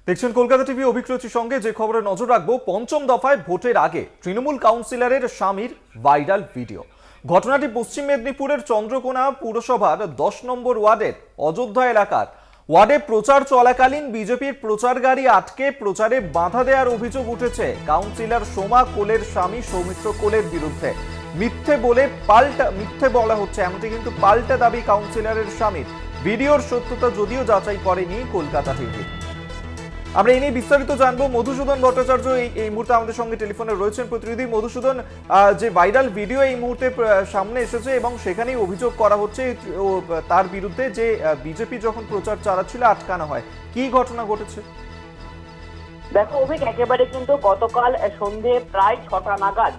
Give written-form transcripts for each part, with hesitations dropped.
দেখছেন কলকাতা টিভি অভিজ্ঞতার সঙ্গে যে খবরে নজর রাখবো পঞ্চম দফায় ভোটের আগে তৃণমূল কাউন্সিলরের স্বামীর ভাইরাল ভিডিও। ঘটনাটি পশ্চিম মেদিনীপুরের চন্দ্রকোনা পুরসভার 10 নম্বর ওয়ার্ডের অযোধ্যা এলাকার। ওয়ার্ডে প্রচার চলাকালীন বিজেপির প্রচার গাড়ি আটকে প্রচারে বাধা দেওয়ার অভিযোগ উঠেছে কাউন্সিলর সোমা কোলের স্বামী সৌমিত্র কোলের বিরুদ্ধে। মিথ্যে বলা হচ্ছে, এমনটি কিন্তু পাল্টা দাবি কাউন্সিলরের স্বামীর। ভিডিওর সত্যতা যদিও যাচাই করেনি কলকাতা টিভি। আমরা এই নিয়ে বিস্তারিত জানবো। মধুসূদন ভট্টাচার্য এই মুহূর্তে আমাদের সঙ্গে টেলিফোনে রয়েছেন। প্রতিনিধি মধুসূদন, যে ভাইরাল ভিডিও এই মুহূর্তে সামনে এসেছে এবং সেখানেই অভিযোগ করা হচ্ছে তার বিরুদ্ধে যে বিজেপি যখন প্রচার চালাচ্ছিল আটকানো হয়, কি ঘটনা ঘটেছে? দেখো অভিক, একেবারে কিন্তু গতকাল সন্ধে প্রায় 6টা নাগাদ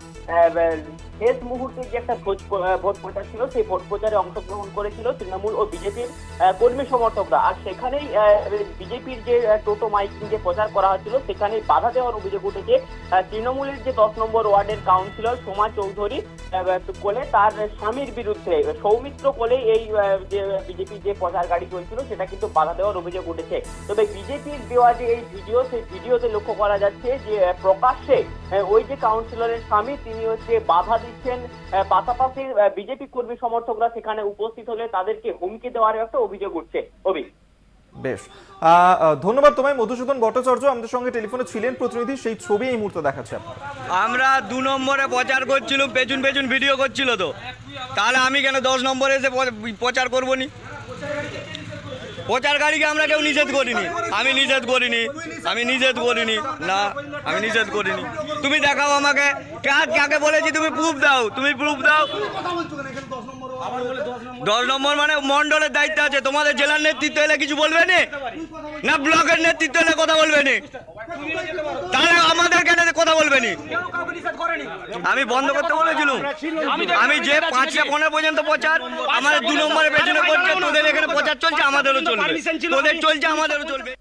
শেষ মুহূর্তে যে একটা ভোট প্রচার ছিল, সেই ভোট প্রচারে অংশগ্রহণ করেছিল তৃণমূল ও বিজেপির কর্মী সমর্থকরা। আর সেখানেই বিজেপির যে টোটো মাইকিং যে প্রচার করা হচ্ছিল সেখানেই বাধা দেওয়ার অভিযোগ উঠেছে তৃণমূলের যে 10 নম্বর ওয়ার্ডের কাউন্সিলর সোমা চৌধুরী কোলে তার স্বামীর বিরুদ্ধে। সৌমিত্র কোলে এই যে বিজেপির যে প্রচার গাড়ি চলছিল সেটা কিন্তু বাধা দেওয়ার অভিযোগ উঠেছে। তবে বিজেপির দেওয়া যে এই ভিডিও, সেই ভিডিওতে লক্ষ্য করা যাচ্ছে যে প্রকাশ্যে ওই যে কাউন্সিলরের স্বামী তিনি হচ্ছে বাধা দিচ্ছেন, পাশাপাশি বিজেপি কর্মী সমর্থকরা সেখানে উপস্থিত হলে তাদেরকে হুমকি দেওয়ার একটা অভিযোগ উঠছে। বেশ, ধন্যবাদ তোমায় মধুসূদন ভট্টাচার্য আমাদের সঙ্গে টেলিফোনে ছিলেন। প্রতিনিধি সেই ছবি এই মুহূর্তে দেখাচ্ছে। আমরা 2 নম্বরে প্রচার করছিলাম, পেছন পেছন ভিডিও করছিল, তো তাহলে আমি কেন 10 নম্বরে এসে প্রচার করবো নি? প্রচার গাড়িকে আমরা কেউ নিষেধ করিনি। আমি নিষেধ করিনি না, আমি নিষেধ করিনি। তুমি দেখাও আমাকে, কাকে বলেছি তুমি প্রুফ দাও, 10 নম্বর মানে মন্ডলের দায়িত্ব আছে। তোমাদের জেলার নেতৃত্ব এলে কিছু বলবে না, ব্লকের নেতৃত্ব এলে কথা বলবে না, তাহলে আমাদের কেন কথা বলবে না? আমি বন্ধ করতে বলেছিলাম। আমি যে 5:15 পর্যন্ত প্রচার আমাদের 2 নম্বরের পেছনে করছে, তোদের এখানে প্রচার চলছে, আমাদেরও চলবে, তোদের চলছে আমাদেরও চলবে।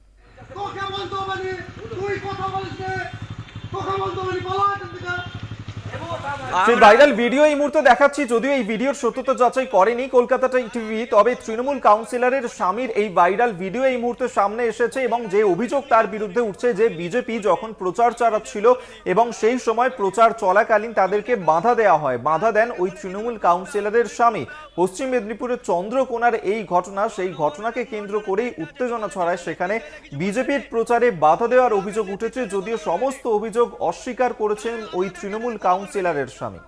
সেই ভাইরাল ভিডিও এই মুহূর্তে দেখাচ্ছি, যদিও এই ভিডিওর সত্যতা যাচাই করেনি কলকাতা টিভি, তবে তৃণমূল কাউন্সিলরের স্বামীর এই ভাইরাল ভিডিও এই মুহূর্তে সামনে এসেছে এবং যে অভিযোগ তার বিরুদ্ধে উঠছে যে বিজেপি যখন প্রচার চালাচ্ছিল এবং সেই সময় প্রচার চলাকালীন তাদেরকে বাধা দেওয়া হয়, বাধা দেন ওই তৃণমূল কাউন্সিলরের স্বামী। পশ্চিম মেদিনীপুরের চন্দ্রকোনার এই ঘটনা, সেই ঘটনাকে কেন্দ্র করেই উত্তেজনা ছড়ায় সেখানে। বিজেপির প্রচারে বাধা দেওয়ার অভিযোগ উঠেছে, যদিও সমস্ত অভিযোগ অস্বীকার করেছেন ওই তৃণমূল কাউন্সিলরের স্বামী।